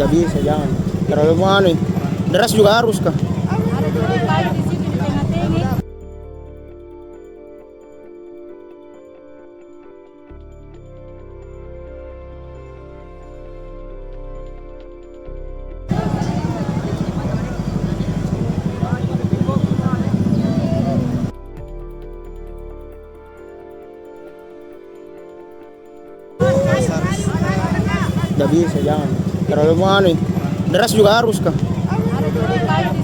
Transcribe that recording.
Nggak bisa, jangan. Terlalu mana nih? Deras juga harus kah? Ada juga kayu di situ di tengah-tengah. Nggak bisa, jangan. Terlalu mana nih? Deras juga harus kah? Ada juga kayu di